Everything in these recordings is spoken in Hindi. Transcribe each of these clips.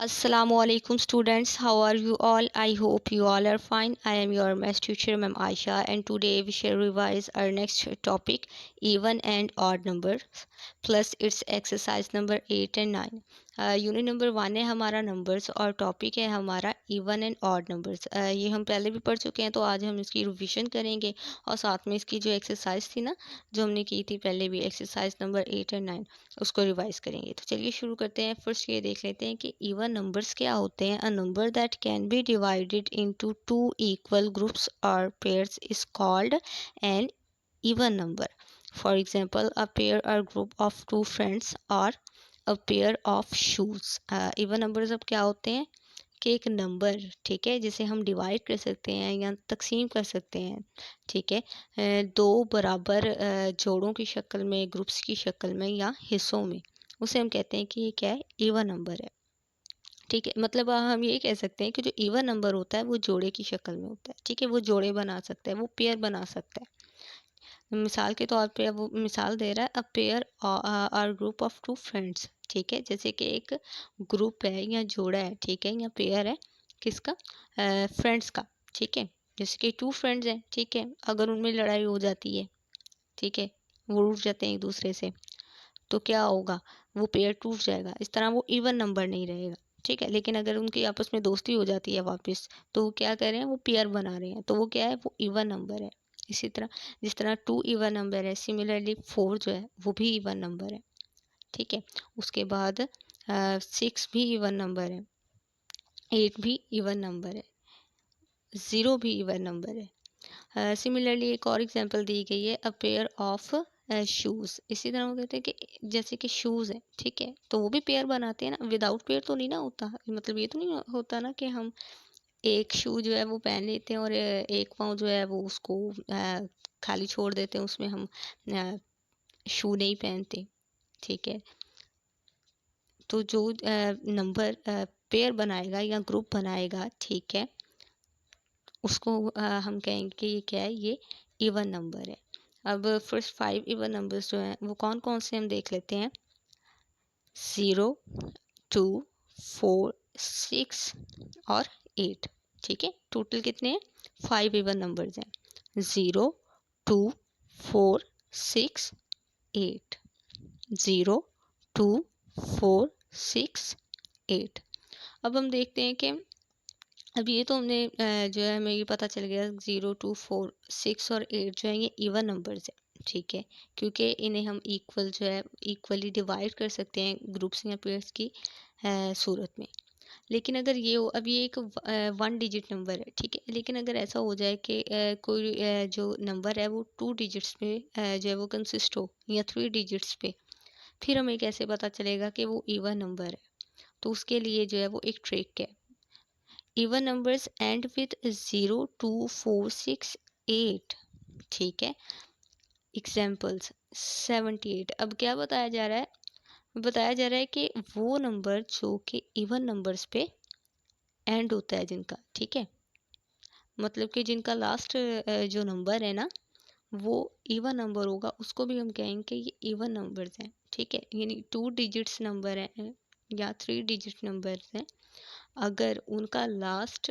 Assalamualaikum students, how are you all? I hope you all are fine. I am your math teacher Ma'am Aisha, and today we shall revise our next topic, even and odd numbers plus its exercise number 8 and 9. Unit number 1 है हमारा नंबर्स और टॉपिक है हमारा इवन एंड ऑड नंबर्स। ये हम पहले भी पढ़ चुके हैं, तो आज हम इसकी रिवीजन करेंगे और साथ में इसकी जो एक्सरसाइज थी ना, जो हमने की थी पहले भी, एक्सरसाइज नंबर 8 एंड 9, उसको रिवाइज करेंगे। तो चलिए शुरू करते हैं। फर्स्ट ये देख लेते हैं कि इवन नंबर्स क्या होते हैं। A number that can be divided into two equal groups और pairs is called an even number. For example, a pair और ग्रुप ऑफ टू फ्रेंड्स और a pair of shoes. Even numbers अब क्या होते हैं कि एक नंबर, ठीक है, जिसे हम डिवाइड कर सकते हैं या तकसीम कर सकते हैं, ठीक है, दो बराबर जोड़ों की शक्ल में, ग्रुप्स की शक्ल में या हिस्सों में, उसे हम कहते हैं कि ये क्या है, इवन नंबर है। ठीक है, मतलब हम ये कह सकते हैं कि जो इवन नंबर होता है वो जोड़े की शक्ल में होता है। ठीक है, वो जोड़े बना सकता है, वो पेयर बना सकता है। मिसाल के तौर पे वो मिसाल दे रहा है, अ पेयर और ग्रुप ऑफ टू फ्रेंड्स। ठीक है, जैसे कि एक ग्रुप है या जोड़ा है, ठीक है, या पेयर है किसका, फ्रेंड्स का। ठीक है, जैसे कि टू फ्रेंड्स हैं, ठीक है, अगर उनमें लड़ाई हो जाती है, ठीक है, वो उठ जाते हैं एक दूसरे से, तो क्या होगा, वो पेयर टूट जाएगा। इस तरह वो इवन नंबर नहीं रहेगा। ठीक है, लेकिन अगर उनकी आपस में दोस्ती हो जाती है वापस, तो वो क्या कर रहे हैं, वो पेयर बना रहे हैं, तो वो क्या है, वो इवन नंबर है। इसी तरह जिस तरह टू इवन नंबर है, सिमिलरली फोर जो है वो भी इवन नंबर है। ठीक है, उसके बाद सिक्स भी इवन नंबर है, एट भी इवन नंबर है, ज़ीरो भी इवन नंबर है। सिमिलरली एक और एग्जांपल दी गई है, अ पेयर ऑफ शूज़। इसी तरह वो कहते हैं कि जैसे कि शूज़ हैं, ठीक है, तो वो भी पेयर बनाते हैं ना, विदाउट पेयर तो नहीं ना होता। मतलब ये तो नहीं होता ना कि हम एक शू जो है वो पहन लेते हैं और एक पाँव जो है वो उसको खाली छोड़ देते हैं, उसमें हम शू नहीं पहनते। ठीक है, तो जो नंबर पेयर बनाएगा या ग्रुप बनाएगा, ठीक है, उसको हम कहेंगे कि ये क्या है, ये इवन नंबर है। अब फर्स्ट फाइव इवन नंबर्स जो हैं वो कौन कौन से हम देख लेते हैं। 0, 2, 4, 6 और 8। ठीक है, टोटल कितने हैं, 5 इवन नंबर्स हैं। 0, 2, 4, 6, 8। 0, 2, 4, 6, 8। अब हम देखते हैं कि अब ये तो हमने जो है हमें ये पता चल गया, 0, 2, 4, 6 और 8 जो है ये इवन नंबर्स हैं। ठीक है, क्योंकि इन्हें हम इक्वल जो है इक्वली डिवाइड कर सकते हैं ग्रुप्स या पेयर्स की सूरत में। लेकिन अगर ये हो, अब ये एक वन डिजिट नंबर है, ठीक है, लेकिन अगर ऐसा हो जाए कि कोई जो नंबर है वो टू डिजिट्स पे जो है वो कंसिस्ट हो, या थ्री डिजिट्स पे, फिर हमें कैसे पता चलेगा कि वो इवन नंबर है। तो उसके लिए जो है वो एक ट्रिक है। Even numbers and with 0, 2, 4, 6, 8। ठीक है, एग्जाम्पल्स 78। अब क्या बताया जा रहा है, बताया जा रहा है कि वो नंबर जो कि इवन नंबर्स पे एंड होता है जिनका, ठीक है, मतलब कि जिनका लास्ट जो नंबर है ना वो इवन नंबर होगा, उसको भी हम कहेंगे कि ये इवन नंबर्स हैं। ठीक है, यानी टू डिजिट्स नंबर हैं या थ्री डिजिट नंबर्स हैं, अगर उनका लास्ट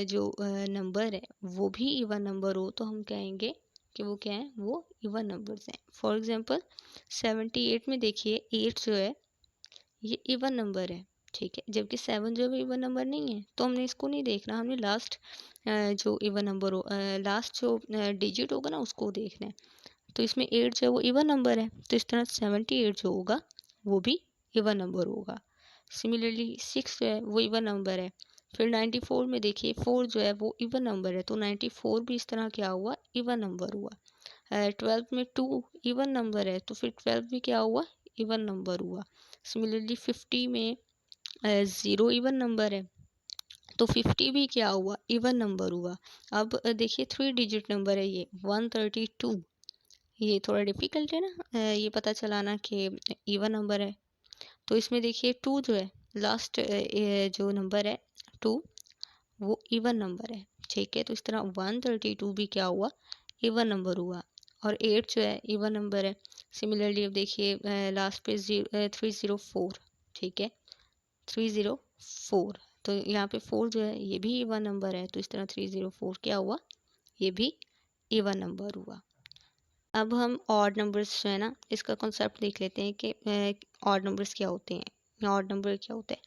जो नंबर है वो भी इवन नंबर हो, तो हम कहेंगे कि वो क्या है, वो इवन नंबर्स हैं। फॉर एग्जांपल 78 में देखिए, 8 जो है ये इवन नंबर है, ठीक है, जबकि 7 जो है इवन नंबर नहीं है, तो हमने इसको नहीं देखना, हमने लास्ट जो इवन नंबर हो, लास्ट जो डिजिट होगा ना उसको देखना है। तो इसमें 8 जो है वो इवन नंबर है, तो इस तरह 78 जो होगा वो भी इवन नंबर होगा। सिमिलरली 6 जो है वो इवन नंबर है। फिर 94 में देखिए, 4 जो है वो इवन नंबर है, तो 94 भी इस तरह क्या हुआ, इवन नंबर हुआ। 12 में 2 इवन नंबर है, तो फिर 12 भी क्या हुआ, इवन नंबर हुआ। सिमिलरली 50 में 0 इवन नंबर है, तो 50 भी क्या हुआ, इवन नंबर हुआ। अब देखिए 3 डिजिट नंबर है ये 132, ये थोड़ा डिफिकल्ट है ना ये पता चलाना कि इवन नंबर है। तो इसमें देखिए 2 जो है लास्ट जो नंबर है 2, वो इवन नंबर है। ठीक है, तो इस तरह 132 भी क्या हुआ, इवन नंबर हुआ। और 8 जो है इवन नंबर है। सिमिलरली अब देखिए लास्ट पे 304, ठीक है, 304। तो यहाँ पे 4 जो है ये भी इवन नंबर है, तो इस तरह 304 क्या हुआ, ये भी इवन नंबर हुआ। अब हम ऑड नंबर्स जो है ना, इसका कॉन्सेप्ट देख लेते हैं कि ऑड नंबर्स क्या होते हैं। ऑड नंबर क्या होता है?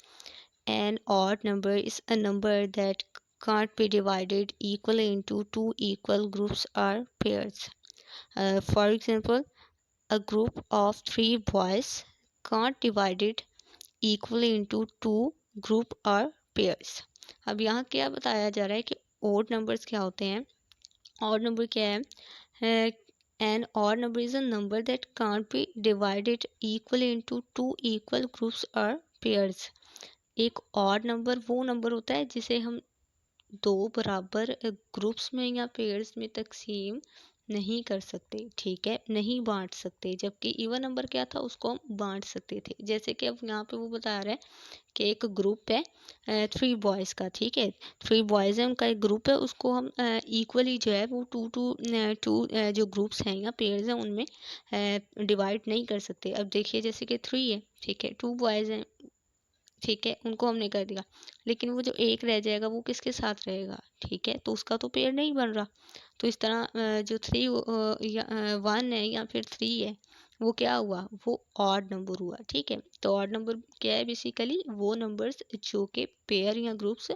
An odd number is a number that can't be divided equally into two equal groups or pairs. For example, a group of three boys can't divided equally into two group or pairs. अब यहाँ क्या बताया जा रहा है कि odd numbers क्या होते हैं। odd number क्या है? An odd number is a number that can't be divided equally into two equal groups or pairs. एक odd number वो नंबर होता है जिसे हम दो बराबर ग्रुप्स में या पेयर्स में तकसीम नहीं कर सकते, ठीक है, नहीं बांट सकते। जबकि इवन नंबर क्या था, उसको हम बांट सकते थे। जैसे कि अब यहाँ पे वो बता रहा है कि एक ग्रुप है 3 बॉयज़ का, ठीक है, 3 बॉयज़ है, उनका एक ग्रुप है, उसको हम इक्वली जो है वो टू जो ग्रुप्स हैं या पेयर्स हैं उनमें डिवाइड नहीं कर सकते। अब देखिए जैसे कि 3 है, ठीक है, 2 बॉयज़ हैं, ठीक है, उनको हमने कर दिया, लेकिन वो जो एक रह जाएगा वो किसके साथ रहेगा, ठीक है, तो उसका तो पेयर नहीं बन रहा। तो इस तरह जो 3 या 1 है या फिर 3 है, वो क्या हुआ, वो ऑड नंबर हुआ, ठीक है। तो ऑड नंबर क्या है, बेसिकली वो नंबर्स जो कि पेयर या ग्रुप्स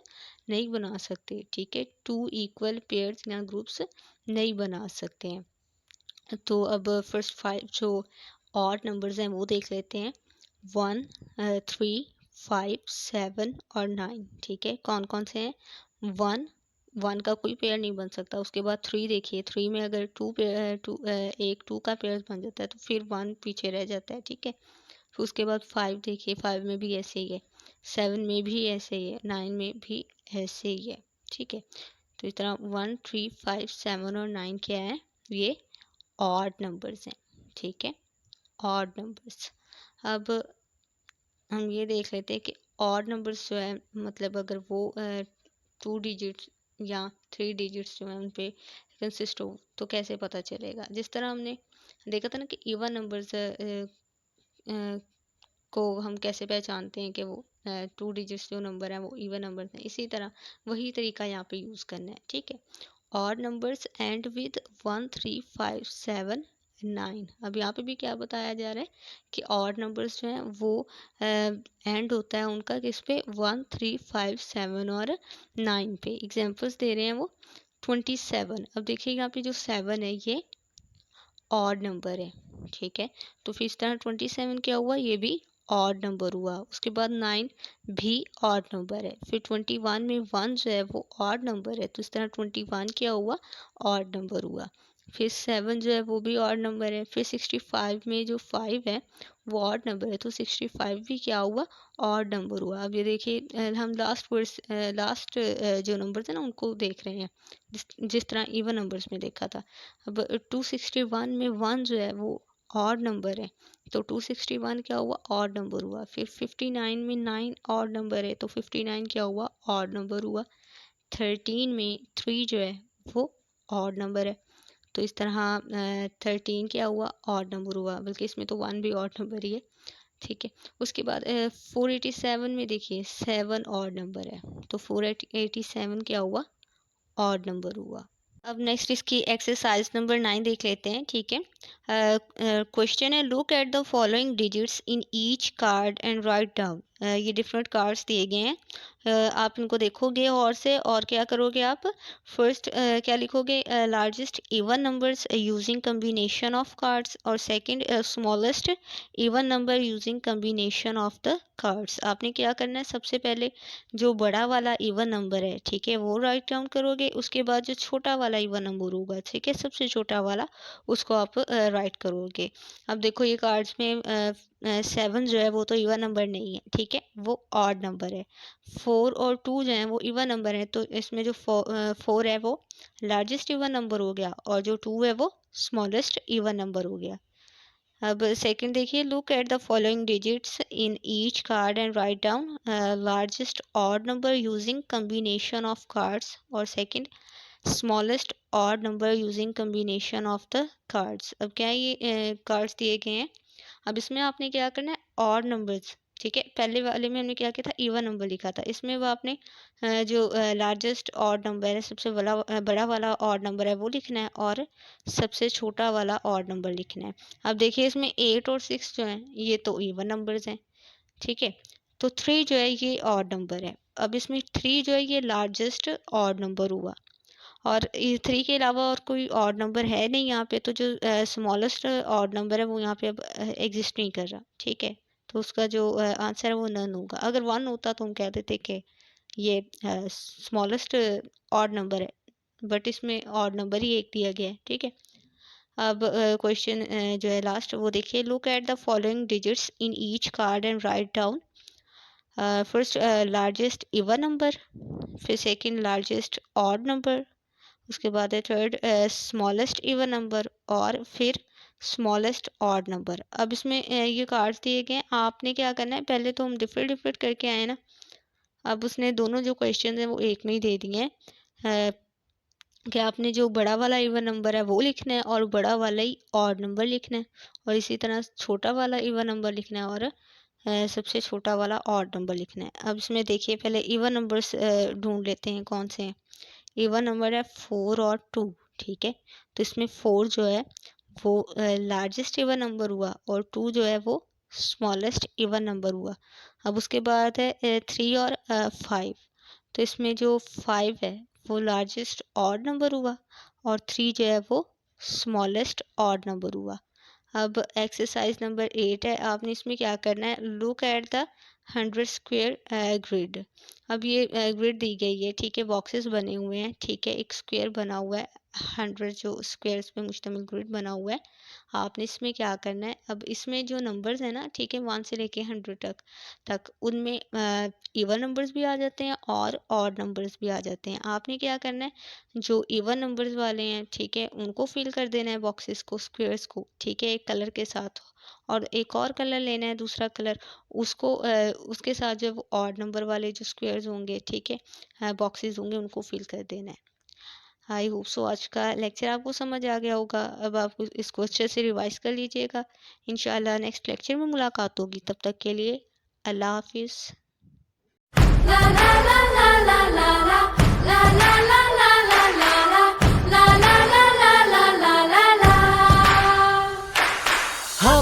नहीं बना सकते, ठीक है, टू इक्वल पेयर्स या ग्रुप्स नहीं बना सकते हैं। तो अब फर्स्ट 5 जो ऑड नंबर्स हैं वो देख लेते हैं। 1, 3, 5, 7 और 9, ठीक है, कौन कौन से हैं। 1 का कोई पेयर नहीं बन सकता। उसके बाद 3 देखिए, 3 में अगर एक 2 का पेयर बन जाता है तो फिर 1 पीछे रह जाता है, ठीक है। फिर उसके बाद 5 देखिए, 5 में भी ऐसे ही है, 7 में भी ऐसे ही है, 9 में भी ऐसे ही है, ठीक है। तो इस तरह 1, 3, 5, 7 और 9 क्या है, ये ऑड नंबर्स हैं, ठीक है, ऑड नंबर्स। अब हम ये देख लेते हैं कि ऑड नंबर्स जो है, मतलब अगर वो 2 डिजिट्स या 3 डिजिट्स जो है उन पे कंसिस्ट हो तो कैसे पता चलेगा। जिस तरह हमने देखा था ना कि इवन नंबर्स को हम कैसे पहचानते हैं कि वो 2 डिजिट्स जो नंबर है वो इवन नंबर हैं, इसी तरह वही तरीका यहाँ पे यूज़ करना है, ठीक है। Odd numbers and with 1, 3, 5, 7, 9। अब यहाँ पे भी क्या बताया जा रहा है कि ऑड नंबर्स जो हैं वो एंड होता है उनका किस पे, 1, 3, 5, 7 और 9 पे। एग्जांपल्स दे रहे हैं वो 27। अब देखिए यहाँ पे जो 7 है ये ऑड नंबर है, ठीक है, तो फिर इस तरह 27 क्या हुआ, ये भी ऑड नंबर हुआ। उसके बाद 9 भी ऑड नंबर है। फिर 21 में 1 जो है वो ऑड नंबर है, तो इस तरह 21 क्या हुआ, ऑड नंबर हुआ। फिर 7 जो है वो भी ऑड नंबर है। फिर 65 में जो 5 है वो ऑड नंबर है, तो 65 भी क्या हुआ, ऑड नंबर हुआ। अब ये देखिए हम लास्ट जो नंबर थे ना उनको देख रहे हैं, जिस तरह इवन नंबर्स में देखा था। अब 261 में 1 जो है वो ऑड नंबर है, तो 261 क्या हुआ, ऑड नंबर हुआ। फिर 59 में 9 ऑड नंबर है, तो 59 क्या हुआ, ऑड नंबर हुआ। 13 में 3 जो है वो ऑड नंबर है, तो इस तरह 13 क्या हुआ, ऑड नंबर हुआ, बल्कि इसमें तो 1 भी ऑड नंबर ही है, ठीक है। उसके बाद 487 में देखिए 7 ऑड नंबर है, तो 487 क्या हुआ, ऑड नंबर हुआ। अब नेक्स्ट इसकी एक्सरसाइज नंबर 9 देख लेते हैं, ठीक है। क्वेश्चन है, look at the following digits in each card and write down. ये डिफरेंट कार्ड्स दिए गए हैं, आप इनको देखोगे और से, और क्या करोगे आप, फर्स्ट क्या लिखोगे, largest even numbers using combination of cards, और second smallest even number using combination of the cards. आपने क्या करना है, सबसे पहले जो बड़ा वाला इवन नंबर है, ठीक है, वो राइट डाउन करोगे। उसके बाद जो छोटा वाला इवन नंबर होगा, ठीक है, सबसे छोटा वाला, उसको आप राइट करोगे। अब देखो ये कार्ड्स में 7 जो है वो तो इवन नंबर नहीं है, ठीक है, वो ऑड नंबर है। 4 और 2 जो है वो इवन नंबर है, तो इसमें जो 4 है वो लार्जेस्ट इवन नंबर हो गया, और जो 2 है वो स्मॉलेस्ट इवन नंबर हो गया। अब सेकंड देखिए, look at the following digits in each card and write down largest odd number using combination of cards, और second smallest odd number using combination of the cards. अब क्या है, ये कार्ड्स दिए गए हैं, अब इसमें आपने क्या करना है, ऑड नंबर्स ठीक है, पहले वाले में हमने क्या किया था, इवन नंबर लिखा था। इसमें वो आपने जो लार्जेस्ट ऑड नंबर है, सबसे बड़ा वाला ऑड नंबर है वो लिखना है, और सबसे छोटा वाला ऑड नंबर लिखना है। अब देखिए इसमें 8 और 6 जो हैं ये तो इवन नंबर्स हैं, ठीक है। तो 3 जो है ये ऑड नंबर है। अब इसमें 3 जो है ये लार्जेस्ट ऑड नंबर हुआ, और 3 के अलावा और कोई ऑड नंबर है नहीं यहाँ पे, तो जो स्मॉलेस्ट ऑड नंबर है वो यहाँ पे अब एग्जिस्ट नहीं कर रहा, ठीक है। तो उसका जो आंसर है वो नन होगा। अगर 1 होता तो हम कह देते कि ये स्मॉलेस्ट ऑड नंबर है, बट इसमें ऑड नंबर ही एक दिया गया है, ठीक है। अब क्वेश्चन जो है लास्ट वो देखिए, look at the following digits in each card and write down first largest even number, फिर सेकंड लार्जेस्ट ऑड नंबर, उसके बाद है थर्ड स्मॉलेस्ट इवन नंबर, और फिर स्मॉलेस्ट ऑड नंबर। अब इसमें ये कार्ड्स दिए गए हैं, आपने क्या करना है, पहले तो हम डिफरेंट डिफरेंट करके आए ना, अब उसने दोनों जो क्वेश्चन हैं वो एक में ही दे दिए हैं कि आपने जो बड़ा वाला इवन नंबर है वो लिखना है, और बड़ा वाला ही ऑड नंबर लिखना है, और इसी तरह छोटा वाला इवन नंबर लिखना है, और सबसे छोटा वाला ऑड नंबर लिखना है। अब इसमें देखिए पहले इवन नंबर्स ढूंढ लेते हैं कौन से हैं। इवन नंबर है 4 और 2, ठीक है। तो इसमें 4 जो है वो लार्जेस्ट इवन नंबर हुआ, और 2 जो है वो स्मॉलेस्ट इवन नंबर हुआ। अब उसके बाद है 3 और 5। तो इसमें जो 5 है वो लार्जेस्ट ऑड नंबर हुआ, और 3 जो है वो स्मॉलेस्ट ऑड नंबर हुआ। अब एक्सरसाइज नंबर 8 है, आपने इसमें क्या करना है, look at the 100 square grid. अब ये ग्रिड दी गई है, ठीक है, बॉक्सेस बने हुए हैं, ठीक है, एक स्क्वेयर बना हुआ है, 100 जो स्क्वेयर्स पे मुश्तमिल ग्रिड बना हुआ है। आपने इसमें क्या करना है, अब इसमें जो नंबर्स हैं ना, ठीक है, 1 से लेके 100 तक उनमें इवन नंबर्स भी आ जाते हैं और ऑड नंबर्स भी आ जाते हैं। आपने क्या करना है, जो इवन नंबर्स वाले हैं, ठीक है, उनको फिल कर देना है बॉक्सेस को, स्क्वेयर्स को, ठीक है, एक कलर के साथ, और एक और कलर लेना है, दूसरा कलर, उसको उसके साथ जो ऑड नंबर वाले जो स्क्वेयर्स होंगे, ठीक है, बॉक्सेस होंगे, उनको फिल कर देना है। आई होप सो आज का लेक्चर आपको समझ आ गया होगा। अब आप इसको अच्छे से रिवाइज कर लीजिएगा। इंशाल्लाह नेक्स्ट लेक्चर में मुलाकात होगी, तब तक के लिए अल्लाह हाफिज़।